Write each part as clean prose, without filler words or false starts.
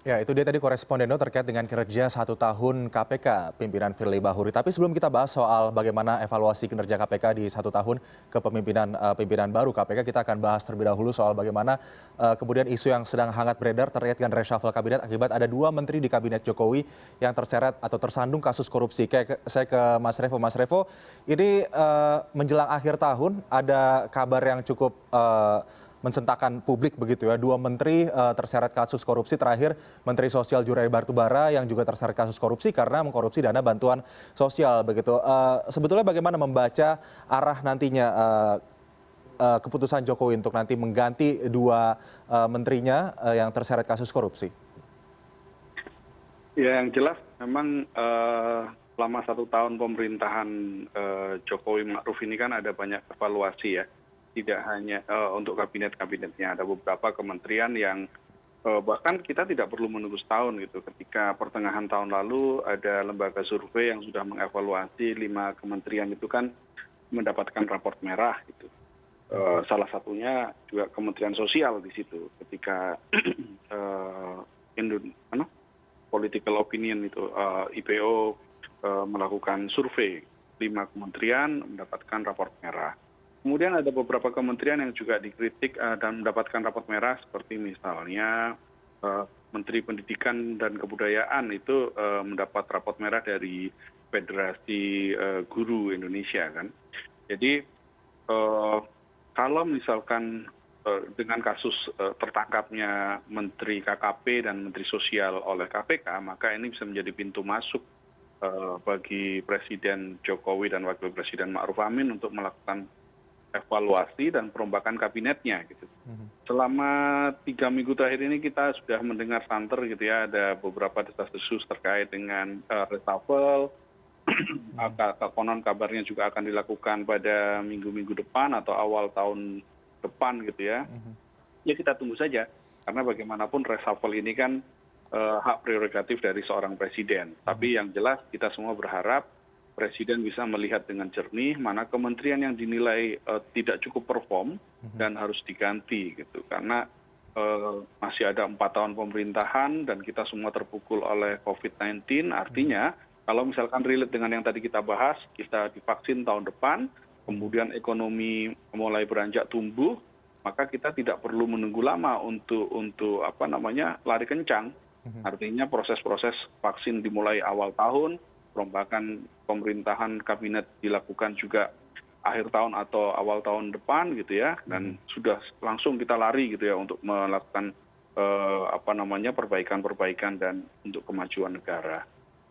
Ya, itu dia tadi Koresponden terkait dengan kinerja 1 tahun KPK pimpinan Firly Bahuri. Tapi sebelum kita bahas soal bagaimana evaluasi kinerja KPK di 1 tahun kepemimpinan pimpinan baru KPK, kita akan bahas terlebih dahulu soal bagaimana kemudian isu yang sedang hangat beredar terkait dengan reshuffle kabinet akibat ada 2 menteri di kabinet Jokowi yang terseret atau tersandung kasus korupsi. Saya ke Mas Revo. Mas Revo, ini menjelang akhir tahun ada kabar yang cukup mensentakan publik begitu ya. 2 menteri terseret kasus korupsi, terakhir Menteri Sosial Jurai Batubara yang juga terseret kasus korupsi karena mengkorupsi dana bantuan sosial begitu. Sebetulnya bagaimana membaca arah nantinya keputusan Jokowi untuk nanti mengganti 2 menterinya yang terseret kasus korupsi? Ya, yang jelas memang selama 1 tahun pemerintahan Jokowi Ma'ruf ini kan ada banyak evaluasi ya. Tidak hanya untuk kabinet-kabinetnya, ada beberapa kementerian yang bahkan kita tidak perlu menunggu setahun gitu. Ketika pertengahan tahun lalu ada lembaga survei yang sudah mengevaluasi 5 kementerian itu kan mendapatkan raport merah gitu. Salah satunya juga Kementerian Sosial di situ ketika political opinion itu IPO melakukan survei 5 kementerian mendapatkan raport merah. Kemudian ada beberapa kementerian yang juga dikritik dan mendapatkan raport merah seperti misalnya Menteri Pendidikan dan Kebudayaan itu mendapat raport merah dari Federasi Guru Indonesia kan. Jadi kalau misalkan dengan kasus tertangkapnya Menteri KKP dan Menteri Sosial oleh KPK, maka ini bisa menjadi pintu masuk bagi Presiden Jokowi dan Wakil Presiden Ma'ruf Amin untuk melakukan evaluasi dan perombakan kabinetnya gitu. Selama 3 minggu terakhir ini kita sudah mendengar santer gitu ya, ada beberapa desas-desus terkait dengan reshuffle. Konon kabarnya juga akan dilakukan pada minggu-minggu depan atau awal tahun depan gitu ya. Ya kita tunggu saja, karena bagaimanapun reshuffle ini kan hak prerogatif dari seorang presiden. Tapi yang jelas kita semua berharap presiden bisa melihat dengan jernih mana kementerian yang dinilai tidak cukup perform dan harus diganti gitu. Karena masih ada 4 tahun pemerintahan dan kita semua terpukul oleh COVID-19, artinya kalau misalkan relate dengan yang tadi kita bahas, kita divaksin tahun depan, kemudian ekonomi mulai beranjak tumbuh, maka kita tidak perlu menunggu lama untuk lari kencang. Artinya proses-proses vaksin dimulai awal tahun, perombakan pemerintahan kabinet dilakukan juga akhir tahun atau awal tahun depan gitu ya, dan sudah langsung kita lari gitu ya untuk melakukan perbaikan-perbaikan dan untuk kemajuan negara.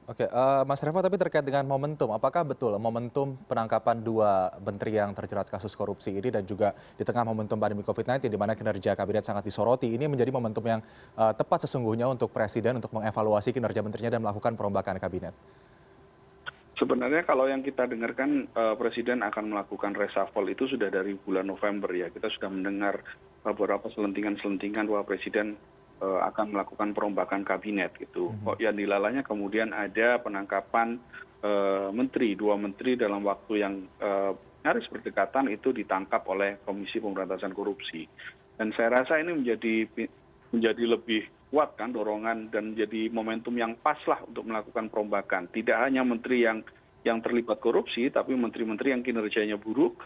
Oke, Mas Revo, tapi terkait dengan momentum, apakah betul momentum penangkapan 2 menteri yang terjerat kasus korupsi ini dan juga di tengah momentum pandemi COVID-19 di mana kinerja kabinet sangat disoroti, ini menjadi momentum yang tepat sesungguhnya untuk Presiden untuk mengevaluasi kinerja menterinya dan melakukan perombakan kabinet? Sebenarnya kalau yang kita dengarkan Presiden akan melakukan reshuffle itu sudah dari bulan November ya. Kita sudah mendengar beberapa selentingan-selentingan bahwa Presiden akan melakukan perombakan kabinet gitu. Kok yang dilalanya kemudian ada penangkapan 2 menteri dalam waktu yang nyaris berdekatan itu ditangkap oleh Komisi Pemberantasan Korupsi. Dan saya rasa ini menjadi lebih kuat kan dorongan dan menjadi momentum yang pas lah untuk melakukan perombakan. Tidak hanya menteri yang terlibat korupsi, tapi menteri-menteri yang kinerjanya buruk,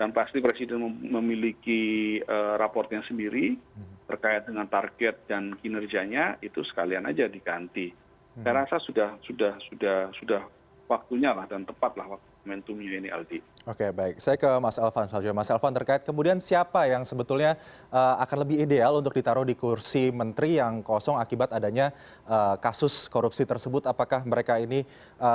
dan pasti Presiden memiliki raportnya sendiri terkait dengan target dan kinerjanya, itu sekalian aja diganti. Saya rasa sudah waktunya lah dan tepat lah momentumnya ini, Aldi. Oke, baik. Saya ke Mas Elvan selanjutnya. Mas Elvan, terkait kemudian siapa yang sebetulnya akan lebih ideal untuk ditaruh di kursi menteri yang kosong akibat adanya kasus korupsi tersebut? Apakah mereka ini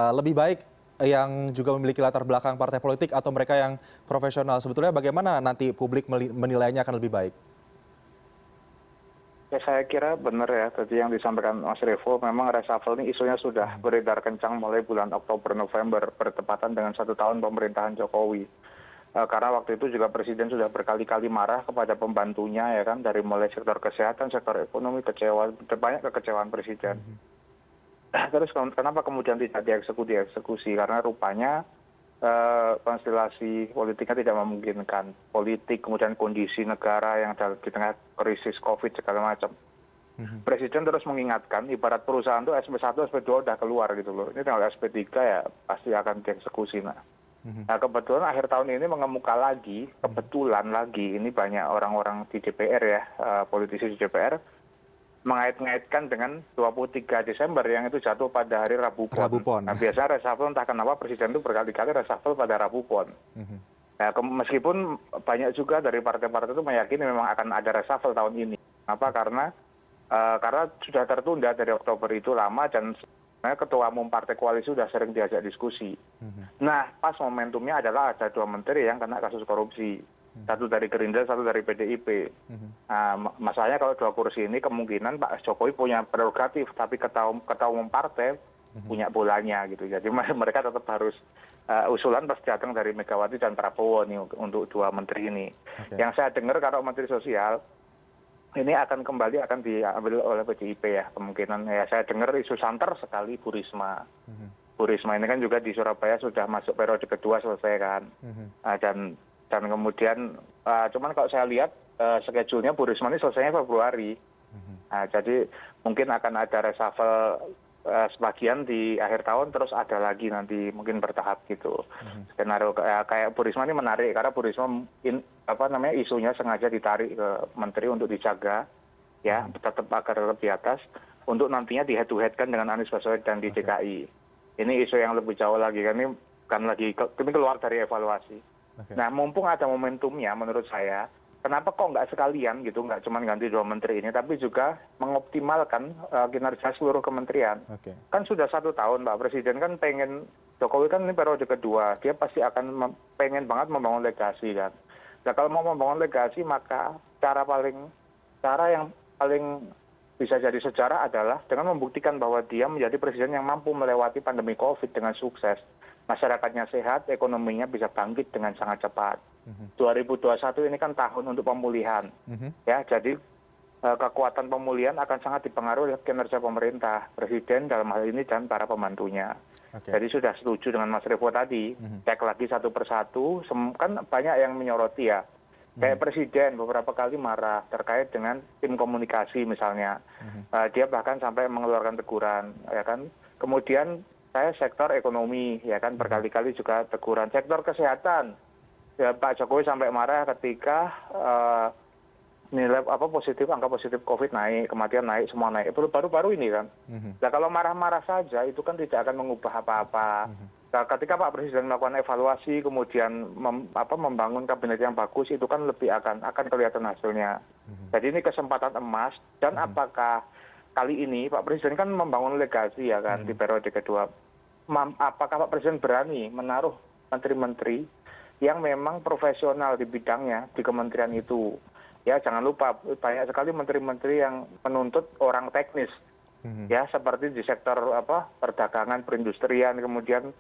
lebih baik yang juga memiliki latar belakang partai politik atau mereka yang profesional? Sebetulnya bagaimana nanti publik menilainya akan lebih baik? Ya, saya kira benar ya tadi yang disampaikan Mas Revo, memang reshuffle ini isunya sudah beredar kencang mulai bulan Oktober November bertepatan dengan 1 tahun pemerintahan Jokowi. Karena waktu itu juga Presiden sudah berkali-kali marah kepada pembantunya ya kan, dari mulai sektor kesehatan, sektor ekonomi, banyak kekecewaan Presiden. Terus kenapa kemudian tidak dieksekusi? Karena rupanya konstelasi politiknya tidak memungkinkan. Politik, kemudian kondisi negara yang di tengah krisis COVID segala macam. Presiden terus mengingatkan, ibarat perusahaan itu SP1, SP2 udah keluar gitu loh. Ini tinggal SP3 ya pasti akan dieksekusi. Nah, kebetulan akhir tahun ini mengemuka lagi, kebetulan lagi, ini banyak orang-orang di DPR ya, politisi di DPR, mengait-ngaitkan dengan 23 Desember yang itu jatuh pada hari Rabu Pon. Rabu Pon. Nah, biasanya reshuffle entah kenapa Presiden itu berkali-kali reshuffle pada Rabu Pon. Nah, meskipun banyak juga dari partai-partai itu meyakini memang akan ada reshuffle tahun ini. Kenapa? Karena sudah tertunda dari Oktober itu lama dan sebenarnya ketua umum partai koalisi sudah sering diajak diskusi. Nah, pas momentumnya adalah ada 2 menteri yang kena kasus korupsi. Satu dari Gerindra, satu dari PDIP. Nah, masalahnya kalau 2 kursi ini kemungkinan Pak Jokowi punya prerogatif, tapi ketua umum partai punya bolanya gitu. Jadi mereka tetap harus usulan pasti datang dari Megawati dan Prabowo nih untuk 2 menteri ini. Yang saya dengar kalau Menteri Sosial ini akan diambil oleh PDIP ya kemungkinan. Ya saya dengar isu santer sekali Bu Risma. Bu Risma ini kan juga di Surabaya sudah masuk periode kedua selesai kan. Dan kemudian cuman kalau saya lihat schedule-nya Bu Risma ini selesainya Februari. Jadi mungkin akan ada reshuffle sebagian di akhir tahun, terus ada lagi nanti mungkin bertahap gitu. Skenario kayak Bu Risma ini menarik karena Bu Risma isunya sengaja ditarik ke menteri untuk dijaga ya, tetap agar tetap di atas untuk nantinya di head to head kan dengan Anies Baswedan di DKI. Ini isu yang lebih jauh lagi kan, ini kan lagi ini keluar dari evaluasi. Nah, mumpung ada momentumnya menurut saya, kenapa kok nggak sekalian gitu, nggak cuma ganti 2 menteri ini, tapi juga mengoptimalkan kinerja seluruh kementerian. Kan sudah 1 tahun Pak Presiden kan pengen, Jokowi kan ini periode kedua, dia pasti akan pengen banget membangun legasi kan. Nah kalau mau membangun legasi maka cara yang paling bisa jadi sejarah adalah dengan membuktikan bahwa dia menjadi presiden yang mampu melewati pandemi COVID dengan sukses. Masyarakatnya sehat, ekonominya bisa bangkit dengan sangat cepat. 2021 ini kan tahun untuk pemulihan. Ya, jadi kekuatan pemulihan akan sangat dipengaruhi oleh kinerja pemerintah, presiden dalam hal ini dan para pembantunya. Jadi sudah setuju dengan Mas Revo tadi, cek lagi satu persatu, kan banyak yang menyoroti ya. Kayak presiden beberapa kali marah terkait dengan tim komunikasi misalnya. Dia bahkan sampai mengeluarkan teguran, ya kan. Kemudian saya sektor ekonomi, ya kan, berkali-kali juga teguran. Sektor kesehatan, ya Pak Jokowi sampai marah ketika nilai angka positif COVID naik, kematian naik, semua naik. Itu baru-baru ini kan. Nah kalau marah-marah saja itu kan tidak akan mengubah apa-apa. Nah, ketika Pak Presiden melakukan evaluasi, kemudian membangun kabinet yang bagus, itu kan lebih akan kelihatan hasilnya. Jadi ini kesempatan emas. Dan apakah kali ini Pak Presiden kan membangun legasi ya kan di periode kedua. Apakah Pak Presiden berani menaruh menteri-menteri yang memang profesional di bidangnya di kementerian itu? Ya jangan lupa banyak sekali menteri-menteri yang menuntut orang teknis, ya seperti di sektor perdagangan, perindustrian, kemudian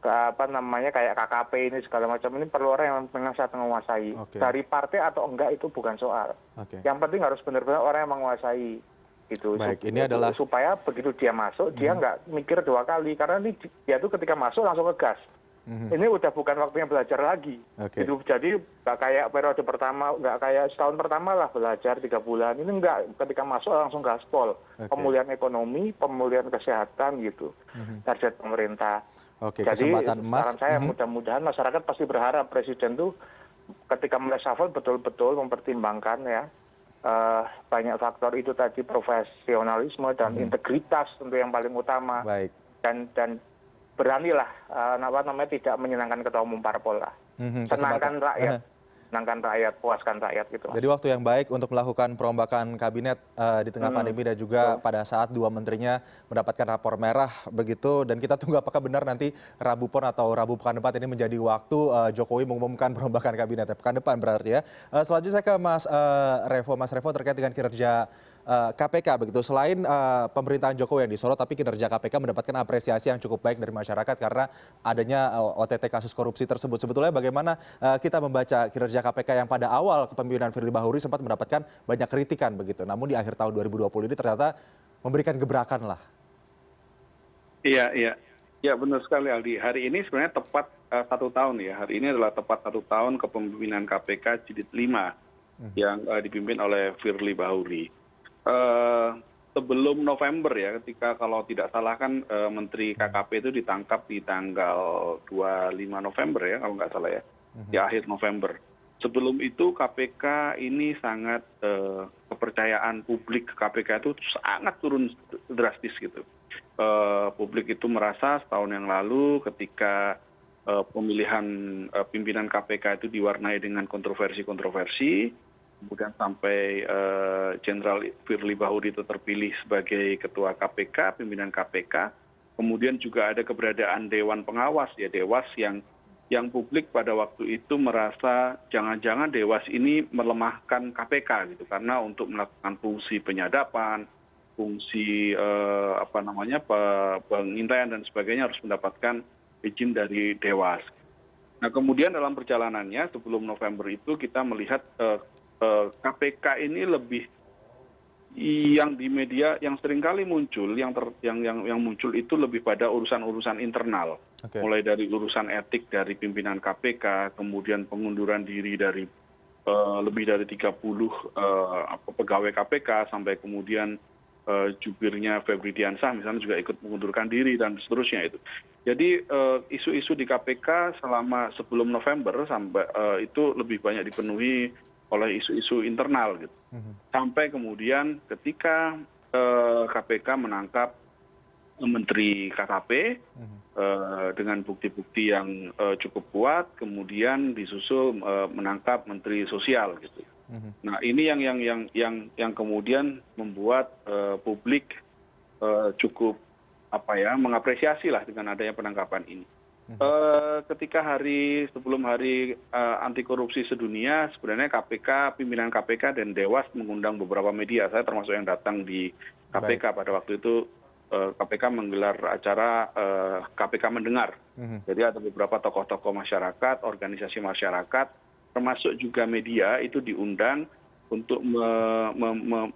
kayak KKP ini segala macam, ini perlu orang yang memang sangat menguasai. Dari partai atau enggak itu bukan soal. Yang penting harus benar-benar orang yang menguasai itu. Baik, ini adalah supaya begitu dia masuk dia nggak mikir 2 kali karena ini dia tuh ketika masuk langsung ngegas. Ini udah bukan waktunya belajar lagi. Jadi nggak kayak periode pertama, nggak kayak setahun pertama lah belajar 3 bulan. Ini nggak, ketika masuk langsung gaspol. Pemulihan ekonomi, pemulihan kesehatan gitu. Target pemerintah. Jadi saran saya mudah-mudahan masyarakat pasti berharap presiden tuh ketika reshuffle betul-betul mempertimbangkan ya banyak faktor itu tadi, profesionalisme dan integritas tentu yang paling utama. Dan beranilah tidak menyenangkan ketua umum parpol lah. Senangkan rakyat, puaskan rakyat gitu. Jadi waktu yang baik untuk melakukan perombakan kabinet di tengah pandemi dan juga pada saat 2 menterinya mendapatkan rapor merah begitu, dan kita tunggu apakah benar nanti Rabu Pon atau Rabu pekan depan ini menjadi waktu Jokowi mengumumkan perombakan kabinet pekan depan berarti ya. Selanjutnya saya ke Mas Revo terkait dengan kinerja KPK begitu. Selain pemerintahan Jokowi yang disorot, tapi kinerja KPK mendapatkan apresiasi yang cukup baik dari masyarakat karena adanya OTT kasus korupsi tersebut. Sebetulnya bagaimana kita membaca kinerja KPK yang pada awal kepemimpinan Firly Bahuri sempat mendapatkan banyak kritikan begitu, namun di akhir tahun 2020 ini ternyata memberikan gebrakan lah. Iya benar sekali Aldi. Hari ini sebenarnya tepat 1 tahun ya. Hari ini adalah tepat 1 tahun kepemimpinan KPK jilid 5 yang dipimpin oleh Firly Bahuri. sebelum November ya, ketika kalau tidak salah kan Menteri KKP itu ditangkap di tanggal 25 November ya, kalau nggak salah ya, di akhir November. Sebelum itu KPK ini sangat kepercayaan publik ke KPK itu sangat turun drastis gitu. Publik itu merasa setahun yang lalu ketika pemilihan pimpinan KPK itu diwarnai dengan kontroversi-kontroversi, kemudian sampai Jenderal Firly Bahuri itu terpilih sebagai ketua KPK, pimpinan KPK, kemudian juga ada keberadaan Dewan Pengawas ya, Dewas yang publik pada waktu itu merasa jangan-jangan Dewas ini melemahkan KPK gitu, karena untuk melakukan fungsi penyadapan, fungsi pengintaian dan sebagainya harus mendapatkan izin dari Dewas. Nah kemudian dalam perjalanannya sebelum November itu kita melihat KPK ini lebih yang di media yang seringkali muncul yang muncul itu lebih pada urusan-urusan internal. Mulai dari urusan etik dari pimpinan KPK, kemudian pengunduran diri dari lebih dari 30 pegawai KPK, sampai kemudian jubirnya Febri Diansah misalnya juga ikut mengundurkan diri dan seterusnya itu. Jadi isu-isu di KPK selama sebelum November sampai itu lebih banyak dipenuhi oleh isu-isu internal gitu. Sampai kemudian ketika KPK menangkap Menteri KKP dengan bukti-bukti yang cukup kuat, kemudian disusul menangkap Menteri Sosial gitu. Nah ini yang kemudian membuat publik cukup mengapresiasi lah dengan adanya penangkapan ini. Ketika sebelum hari anti korupsi sedunia, sebenarnya KPK, pimpinan KPK dan Dewas mengundang beberapa media. Saya termasuk yang datang di KPK pada waktu itu. KPK menggelar acara KPK mendengar. Jadi ada beberapa tokoh-tokoh masyarakat, organisasi masyarakat, termasuk juga media itu diundang untuk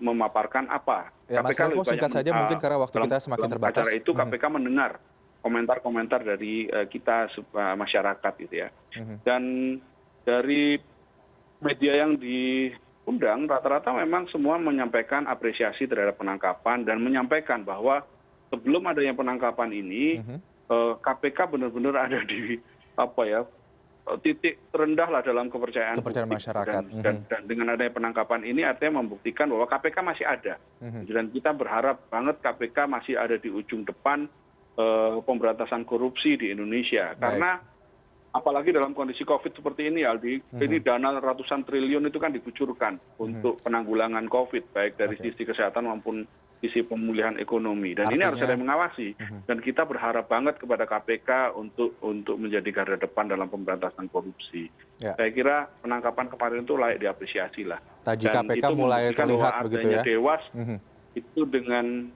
memaparkan apa. Ya, Mas Revo, singkat saja mungkin karena waktu kita semakin terbatas. Acara itu KPK mendengar komentar-komentar dari kita masyarakat gitu ya. Dan dari media yang diundang rata-rata memang semua menyampaikan apresiasi terhadap penangkapan dan menyampaikan bahwa sebelum adanya penangkapan ini KPK benar-benar ada di titik terendah lah dalam kepercayaan masyarakat. Dan dengan adanya penangkapan ini artinya membuktikan bahwa KPK masih ada. Dan kita berharap banget KPK masih ada di ujung depan pemberantasan korupsi di Indonesia. Karena apalagi dalam kondisi COVID seperti ini, Aldi, ini dana ratusan triliun itu kan dikucurkan untuk penanggulangan COVID, baik dari sisi kesehatan maupun sisi pemulihan ekonomi. Dan ini harus ada yang mengawasi. Dan kita berharap banget kepada KPK untuk menjadi garda depan dalam pemberantasan korupsi. Saya kira penangkapan kemarin itu layak diapresiasi lah. Taji KPK mulai terlihat begitu ya. Dewas itu dengan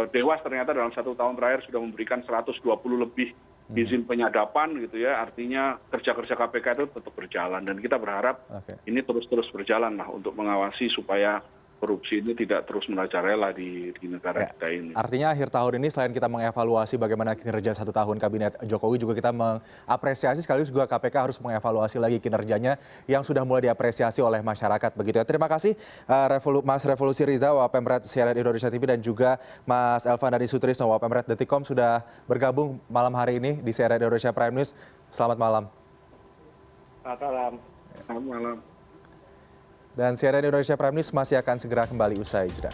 Dewas ternyata dalam 1 tahun terakhir sudah memberikan 120 lebih izin penyadapan gitu ya, artinya kerja-kerja KPK itu tetap berjalan dan kita berharap ini terus berjalan lah untuk mengawasi supaya korupsi ini tidak terus merajalela di negara kita ini. Artinya akhir tahun ini selain kita mengevaluasi bagaimana kinerja 1 tahun Kabinet Jokowi, juga kita mengapresiasi sekaligus juga KPK harus mengevaluasi lagi kinerjanya yang sudah mulai diapresiasi oleh masyarakat begitu ya. Terima kasih Mas Revolusi Riza, Wapemret CNN Indonesia TV, dan juga Mas Elvan Dhani Sutrisno, Wapemret Detikkom sudah bergabung malam hari ini di CNN Indonesia Prime News. Selamat malam. Selamat malam. Selamat malam. Dan CNN Indonesia Prime News masih akan segera kembali usai jeda.